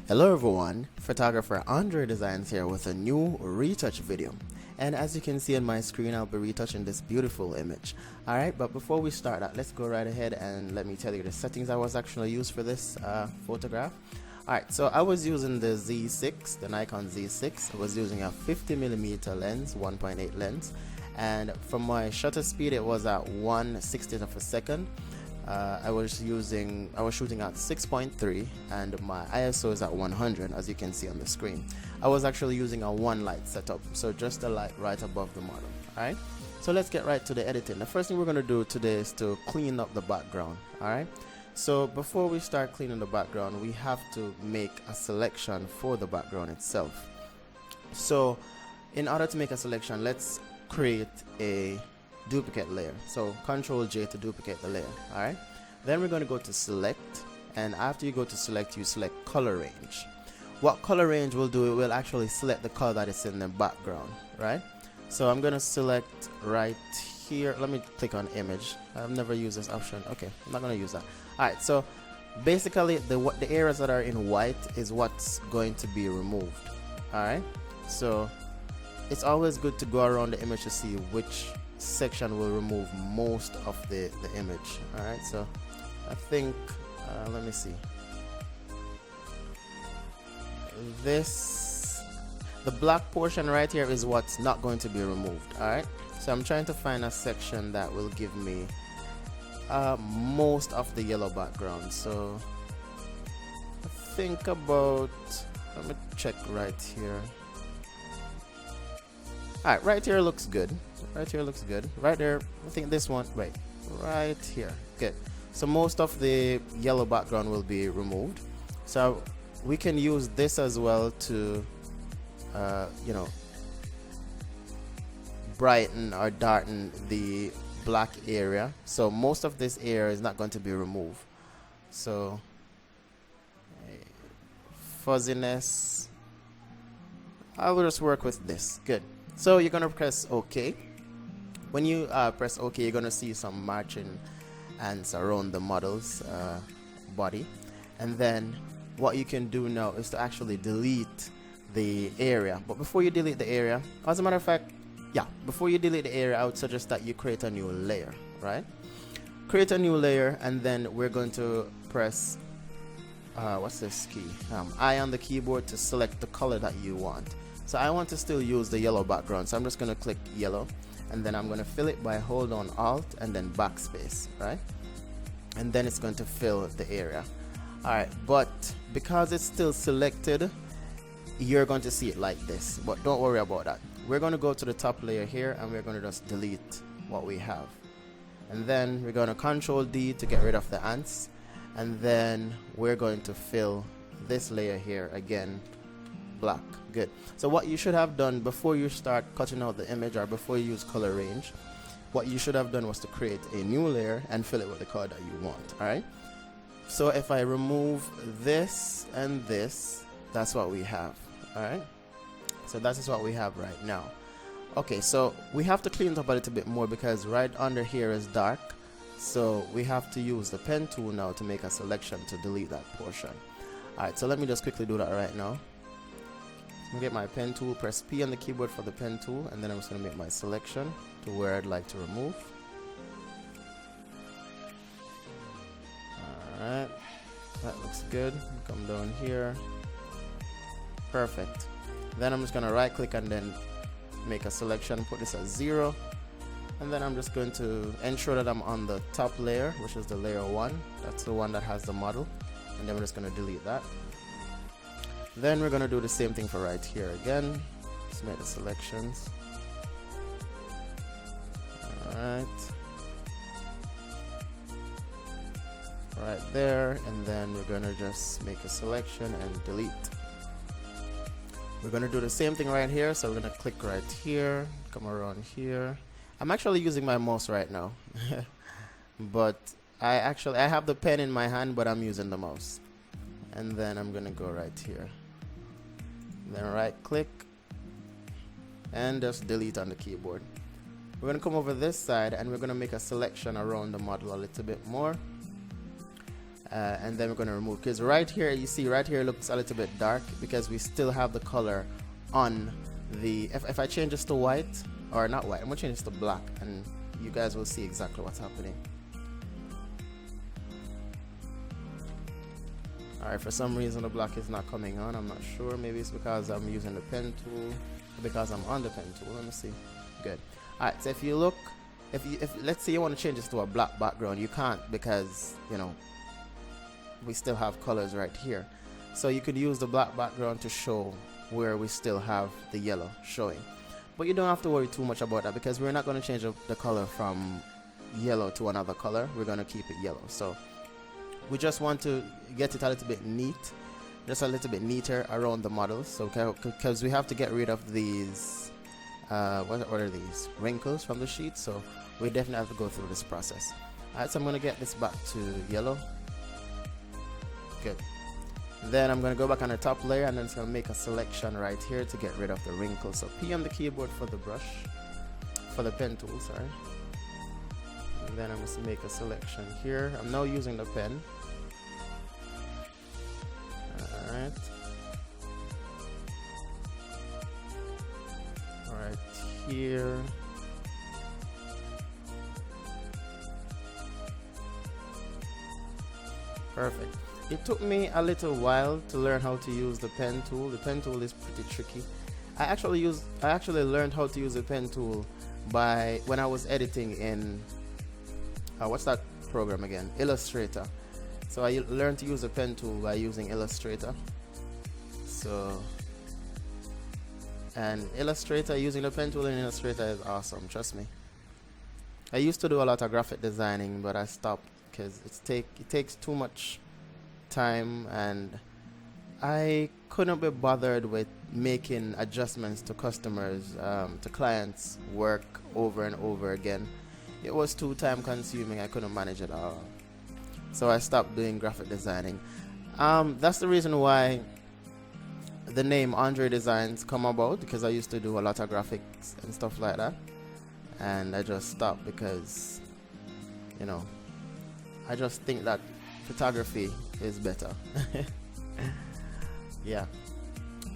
Hello everyone, photographer Andredesignz here with a new retouch video. And as you can see on my screen, I'll be retouching this beautiful image. Alright, but before we start that, let's go right ahead and let me tell you the settings I was actually used for this photograph. Alright, so I was using the Z6, the Nikon Z6. I was using a 50mm lens, 1.8 lens. And from my shutter speed, it was at 1/60th of a second. I was shooting at 6.3 and my ISO is at 100, as you can see on the screen. I was actually using a one light setup, so just a light right above the model. Alright, so let's get right to the editing. The first thing we're going to do today is to clean up the background. Alright, so before we start cleaning the background, we have to make a selection for the background itself. So in order to make a selection, let's create a duplicate layer. So Ctrl J to duplicate the layer. Alright, then we're going to go to select, and after you go to select, you select color range. What color range will do, it will actually select the color that is in the background, right? So I'm going to select right here. Let me click on image. I've never used this option. Okay, I'm not going to use that. Alright, so basically the areas that are in white is what's going to be removed. Alright, so it's always good to go around the image to see which section will remove most of the image. Alright, so I think let me see, the black portion right here is what's not going to be removed. Alright, so I'm trying to find a section that will give me most of the yellow background. So I think about, let me check right here. Alright, right here looks good. Right here looks good. Right there, I think this one, wait, right here. Good. So most of the yellow background will be removed. So we can use this as well to, brighten or darken the black area. So most of this area is not going to be removed. So fuzziness, I will just work with this. Good. So you're going to press OK. When you press OK, you're going to see some marching ants around the model's body. And then what you can do now is to actually delete the area. But before you delete the area, as a matter of fact, before you delete the area, I would suggest that you create a new layer, right? Create a new layer, and then we're going to press, what's this key? I on the keyboard to select the color that you want. So I want to still use the yellow background, so I'm just going to click yellow, and then I'm going to fill it by hold on Alt and then backspace, right? And then it's going to fill the area. Alright, but because it's still selected, you're going to see it like this, but don't worry about that. We're going to go to the top layer here, and we're going to just delete what we have. And then we're going to Ctrl D to get rid of the ants, and then we're going to fill this layer here again black. Good. So what you should have done before you start cutting out the image, or before you use color range, what you should have done was to create a new layer and fill it with the color that you want. Alright, so if I remove this and this, that's what we have. Alright, so that is what we have right now. Okay, so we have to clean it up a little bit more because right under here is dark, so we have to use the pen tool now to make a selection to delete that portion. Alright, so let me just quickly do that right now. Get my pen tool, press P on the keyboard for the pen tool, and then I'm just going to make my selection to where I'd like to remove. Alright, that looks good. Come down here. Perfect. Then I'm just going to right click and then make a selection, put this at 0, and then I'm just going to ensure that I'm on the top layer, which is the layer 1. That's the one that has the model, and then we're just going to delete that. Then we're going to do the same thing for right here again. Just make the selections. Alright. Right there, and then we're going to just make a selection and delete. We're going to do the same thing right here, so we're going to click right here, come around here. I'm actually using my mouse right now, but I have the pen in my hand, but I'm using the mouse. And then I'm going to go right here. Then right click and just delete on the keyboard. We're going to come over this side and we're going to make a selection around the model a little bit more. and then we're going to remove, because right here, you see right here looks a little bit dark because we still have the color on the, if I change this to white, or not white, I'm going to change this to black, and you guys will see exactly what's happening. Alright, for some reason the black is not coming on, I'm not sure. Maybe it's because I'm using the pen tool, or because I'm on the pen tool. Let me see. Good. Alright, so if you look, if let's say you want to change this to a black background, you can't, because, you know, we still have colors right here. So you could use the black background to show where we still have the yellow showing. But you don't have to worry too much about that, because we're not going to change the color from yellow to another color. We're going to keep it yellow. So we just want to get it a little bit neat, just a little bit neater around the model. So because we have to get rid of these, what are these? Wrinkles from the sheet. So we definitely have to go through this process. Alright, so I'm going to get this back to yellow. Good. Then I'm going to go back on the top layer, and then it's going to make a selection right here to get rid of the wrinkles. So P on the keyboard for the brush, for the pen tool, sorry. And then I'm going to make a selection here. I'm now using the pen. Alright. Alright, here. Perfect. It took me a little while to learn how to use the pen tool. The pen tool is pretty tricky. I actually learned how to use the pen tool by when I was editing in what's that program again? Illustrator. So I learned to use the pen tool by using Illustrator. So, and Illustrator, using the pen tool in Illustrator is awesome, trust me. I used to do a lot of graphic designing, but I stopped because it takes too much time, and I couldn't be bothered with making adjustments to customers, to clients' work over and over again. It was too time consuming. I couldn't manage it all. So I stopped doing graphic designing. That's the reason why the name Andredesignz come about, because I used to do a lot of graphics and stuff like that, and I just stopped because, you know, I just think that photography is better. Yeah.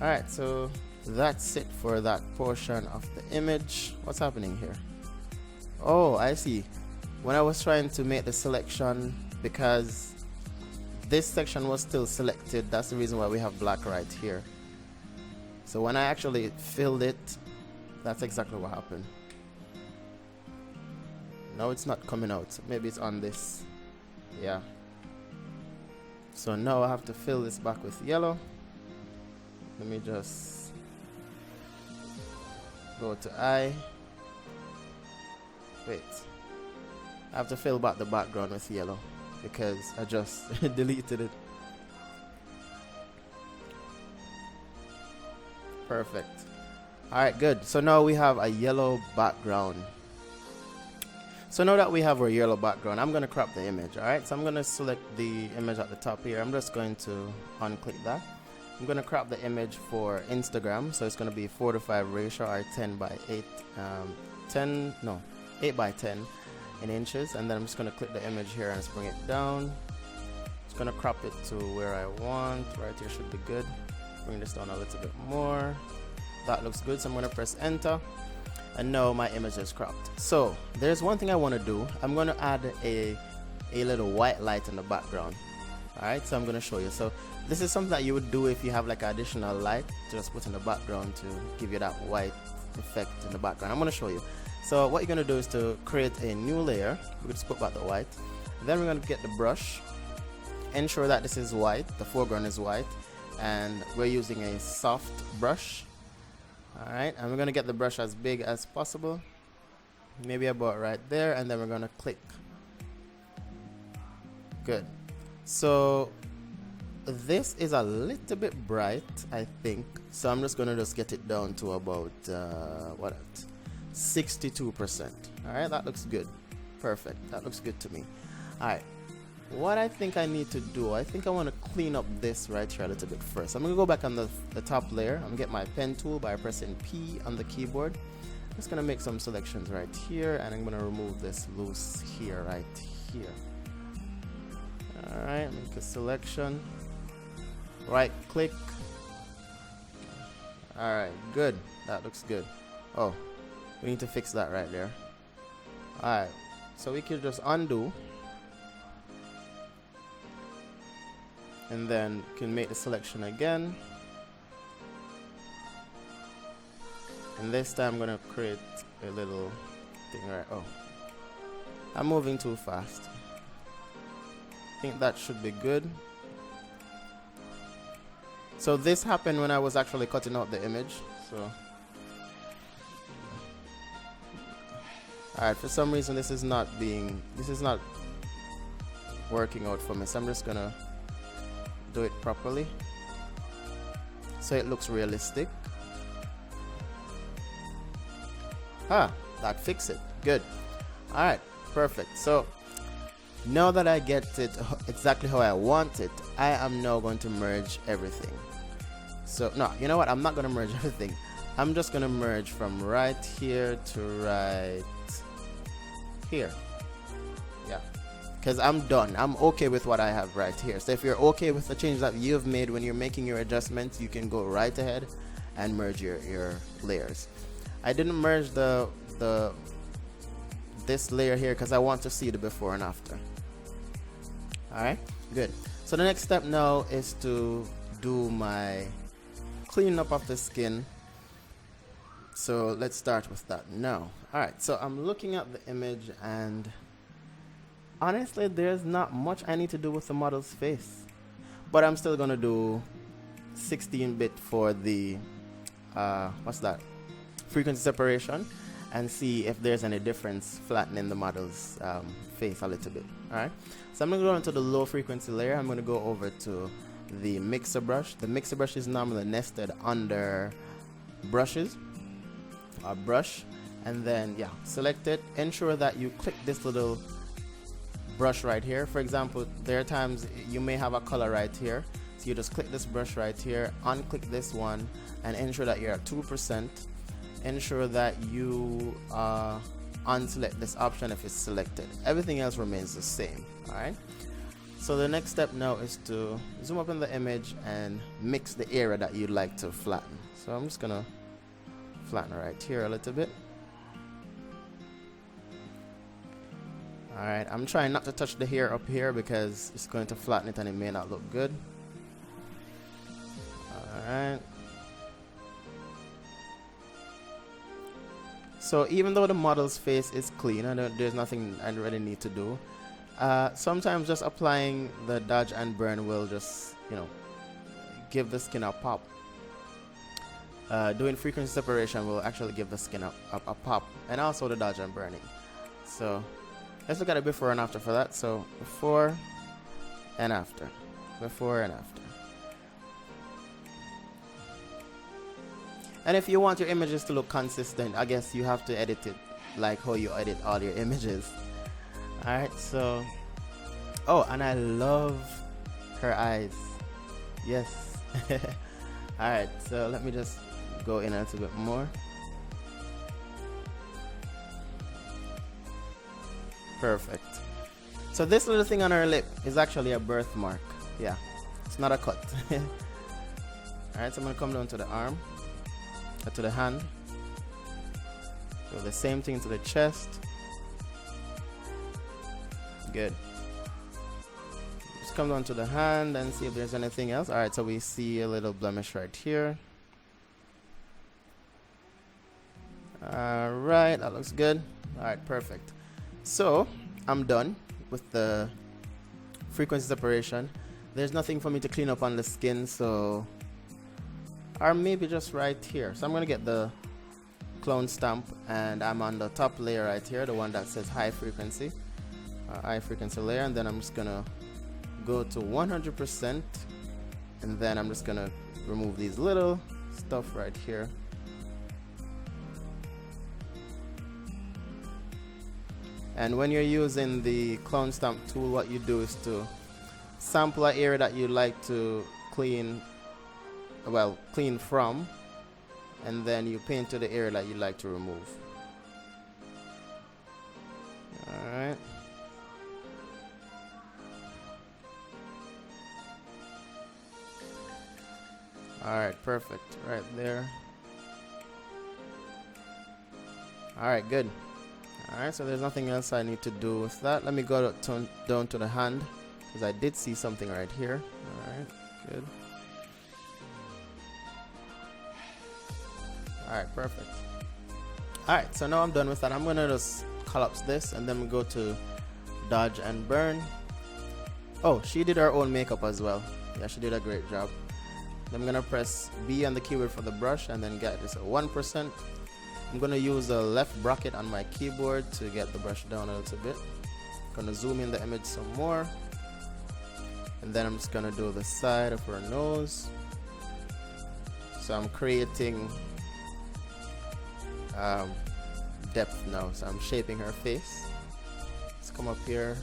Alright, so that's it for that portion of the image. What's happening here? Oh, I see. When I was trying to make the selection, because this section was still selected, that's the reason why we have black right here. So when I actually filled it, that's exactly what happened. Now it's not coming out. Maybe it's on this. Yeah. So now I have to fill this back with yellow. Let me just go to I. Wait. I have to fill back the background with yellow because I just deleted it. Perfect. Alright, good. So now we have a yellow background. So now that we have our yellow background, I'm going to crop the image. Alright, so I'm going to select the image at the top here. I'm just going to unclick that. I'm going to crop the image for Instagram. So it's going to be 4:5 ratio, or 10 by 8, 8 by 10 in inches. And then I'm just going to click the image here and just bring it down. Just going to crop it to where I want. Right here should be good. Bring this down a little bit more. That looks good. So I'm going to press enter. And now my image is cropped. So there's one thing I want to do. I'm going to add a little white light in the background. Alright, so I'm going to show you. So this is something that you would do if you have like additional light, just put in the background to give you that white effect in the background. I'm going to show you. So what you're going to do is to create a new layer. We'll just put back the white. Then we're going to get the brush. Ensure that this is white, the foreground is white, and we're using a soft brush. Alright, and we're going to get the brush as big as possible, maybe about right there, and then we're going to click. Good. So this is a little bit bright, I think, so I'm just going to just get it down to about 62%. Alright, that looks good. Perfect. That looks good to me. Alright, what I think I need to do, I think I want to clean up this right here a little bit first. I'm going to go back on the top layer. I'm going to get my pen tool by pressing P on the keyboard. I'm just going to make some selections right here, and I'm going to remove this loose here, right here. Alright, make a selection. Right click. Alright, good. That looks good. Oh, we need to fix that right there. Alright, so we could just undo. And then can make the selection again. And this time I'm gonna create a little thing right. Oh, I'm moving too fast. I think that should be good. So this happened when I was actually cutting out the image. So alright, for some reason this is not working out for me. So I'm just gonna do it properly so it looks realistic. That fixed it. Good. Alright, perfect. So now that I get it exactly how I want it, I am now going to merge everything. So no, you know what, I'm not going to merge everything. I'm just going to merge from right here to right here. Yeah, because I'm done. I'm okay with what I have right here. So if you're okay with the change that you've made when you're making your adjustments, you can go right ahead and merge your layers. I didn't merge this layer here because I want to see the before and after. Alright, good. So the next step now is to do my cleaning up of the skin. So let's start with that now. Alright, so I'm looking at the image and honestly there's not much I need to do with the model's face. But I'm still gonna do 16-bit for the what's that? Frequency separation, and see if there's any difference flattening the model's face a little bit. Alright, so I'm going to go into the low frequency layer. I'm going to go over to the mixer brush. The mixer brush is normally nested under brushes, brush, and then yeah, select it. Ensure that you click this little brush right here. For example, there are times you may have a color right here, so you just click this brush right here, unclick this one, and ensure that you're at 2%. Ensure that you unselect this option if it's selected. Everything else remains the same. Alright, so the next step now is to zoom up in the image and mix the area that you'd like to flatten. So I'm just gonna flatten right here a little bit. Alright, I'm trying not to touch the hair up here because it's going to flatten it and it may not look good. Alright, so even though the model's face is clean and there's nothing I really need to do, sometimes just applying the dodge and burn will just, you know, give the skin a pop. Doing frequency separation will actually give the skin a pop, and also the dodge and burning. So let's look at it before and after for that. So before and after, before and after. And if you want your images to look consistent, I guess you have to edit it like how you edit all your images. Alright, so oh, and I love her eyes. Yes. Alright, so let me just go in a little bit more. Perfect. So this little thing on her lip is actually a birthmark. Yeah, it's not a cut. Alright, so I'm gonna come down to the arm, to the hand, do the same thing to the chest. Good. Just come down to the hand and see if there's anything else. Alright, so we see a little blemish right here. Alright, that looks good. Alright, perfect. So I'm done with the frequency separation. There's nothing for me to clean up on the skin, so, or maybe just right here. So I'm gonna get the clone stamp, and I'm on the top layer right here, the one that says high frequency layer, and then I'm just gonna go to 100%, and then I'm just gonna remove these little stuff right here. And when you're using the clone stamp tool, what you do is to sample an area that you like to clean from, and then you paint to the area that you like to remove. Alright. Alright, perfect. Right there. Alright, good. Alright, so there's nothing else I need to do with that. Let me go down to the hand, because I did see something right here. Alright, good. Alright, perfect. Alright, so now I'm done with that. I'm gonna just collapse this and then we go to dodge and burn. Oh, she did her own makeup as well. Yeah, she did a great job. I'm gonna press B on the keyboard for the brush and then get this at 1%. I'm gonna use the left bracket on my keyboard to get the brush down a little bit. Gonna zoom in the image some more. And then I'm just gonna do the side of her nose. So I'm creating depth now. So I'm shaping her face. Let's come up here.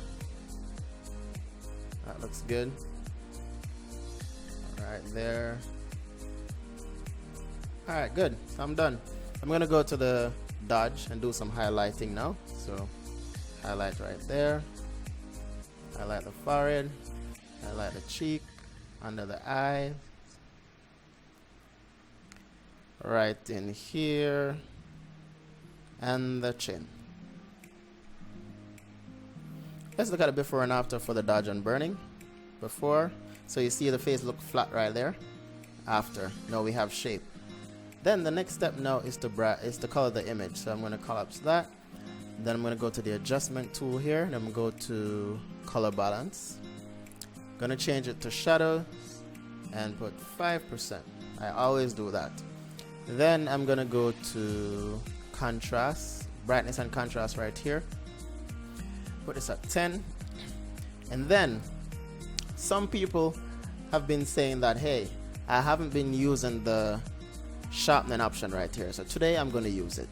That looks good. Right there. Alright, good. So I'm done. I'm gonna go to the dodge and do some highlighting now. So highlight right there. Highlight the forehead. Highlight the cheek. Under the eye. Right in here. And the chin. Let's look at it before and after for the dodge and burning. Before. So you see the face look flat right there. After, now we have shape. Then the next step now is to color the image. So I'm going to collapse that. Then I'm going to go to the adjustment tool here. And I'm going to go to color balance. I'm going to change it to shadows and put 5%. I always do that. Then I'm going to go to contrast, brightness and contrast right here. Put this at 10. And then some people have been saying that, hey, I haven't been using the sharpening option right here. So today I'm going to use it.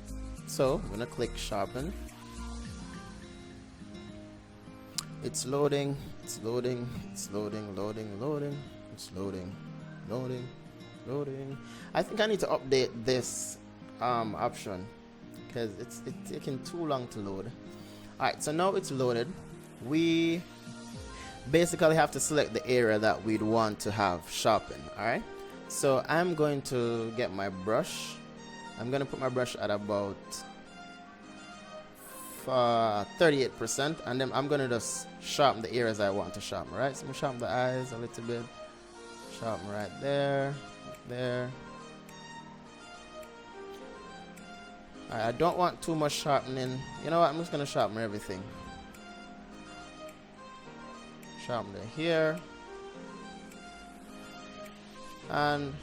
So I'm going to click sharpen. It's loading, it's loading, it's loading, loading. It's loading, loading. I think I need to update this option because it's taking too long to load. Alright, so now it's loaded. We basically have to select the area that we'd want to have sharpen. Alright, so I'm going to get my brush. I'm going to put my brush at about 38%, and then I'm going to just sharpen the areas I want to sharpen. Right, so I'm going to sharpen the eyes a little bit. Sharpen right there, there. Alright, I don't want too much sharpening. You know what, I'm just going to sharpen everything. Sharpen it here. And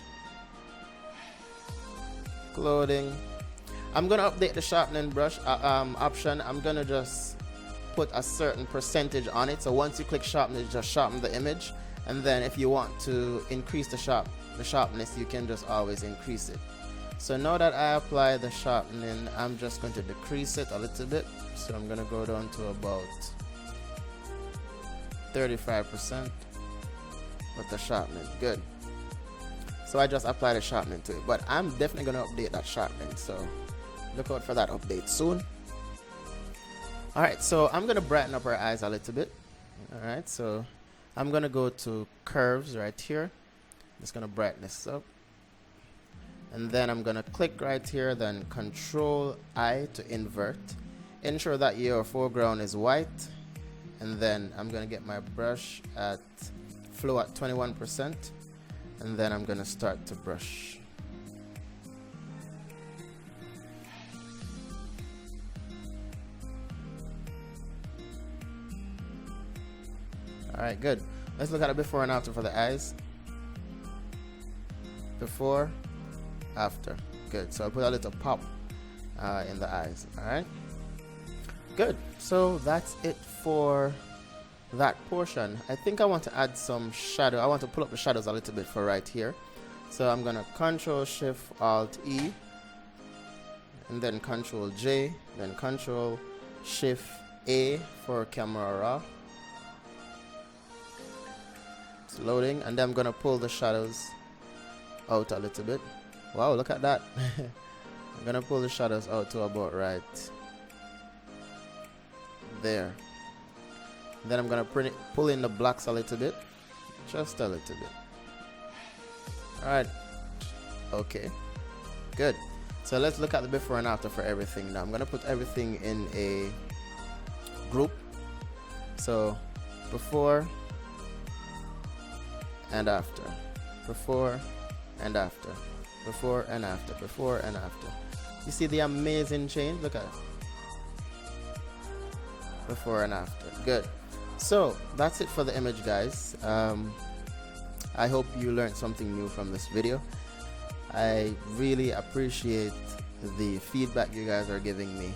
clothing. I'm going to update the sharpening brush option. I'm going to just put a certain percentage on it. So once you click sharpen, it just sharpen the image. And then if you want to increase the sharpness, you can just always increase it. So now that I apply the sharpening, I'm just going to decrease it a little bit. So I'm going to go down to about 35% with the sharpening. Good. So I just apply the sharpening to it, but I'm definitely going to update that sharpening. So look out for that update soon. Alright, so I'm going to brighten up our eyes a little bit. Alright, so I'm going to go to curves right here. Just going to brighten this up. And then I'm going to click right here, then Control I to invert. Ensure that your foreground is white. And then I'm going to get my brush at flow at 21%. And then I'm going to start to brush. Alright, good. Let's look at it before and after for the eyes. Before, after. Good. So I'll put a little pop in the eyes. Alright. Good. So that's it for that portion. I think I want to add some shadow. I want to pull up the shadows a little bit for right here. So I'm going to Control Shift Alt E and then Control J, then Control Shift A for camera raw. It's loading, and then I'm going to pull the shadows out a little bit. Wow, look at that. I'm going to pull the shadows out to about right there. Then I'm going to pull in the blacks a little bit. Just a little bit. Alright. Okay, good. So let's look at the before and after for everything. Now I'm gonna put everything in a group. So before and after, before and after, before and after, before and after. You see the amazing change? Look at it. Before and after. Good. So that's it for the image, guys. I hope you learned something new from this video. I really appreciate the feedback you guys are giving me.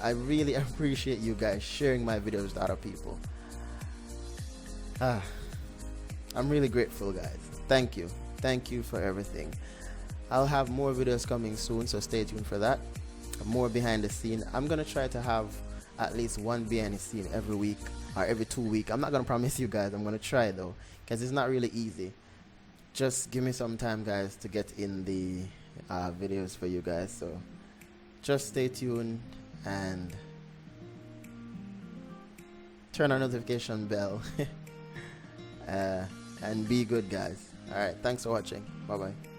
I really appreciate you guys sharing my videos with other people. I'm really grateful, guys. Thank you. Thank you for everything. I'll have more videos coming soon, so stay tuned for that. More behind the scene. I'm gonna try to have at least one behind the scene every week or every 2 weeks. I'm not gonna promise you guys. I'm gonna try though, because it's not really easy. Just give me some time, guys, to get in the videos for you guys. So just stay tuned and turn on notification bell. And be good, guys. All right, thanks for watching. Bye bye.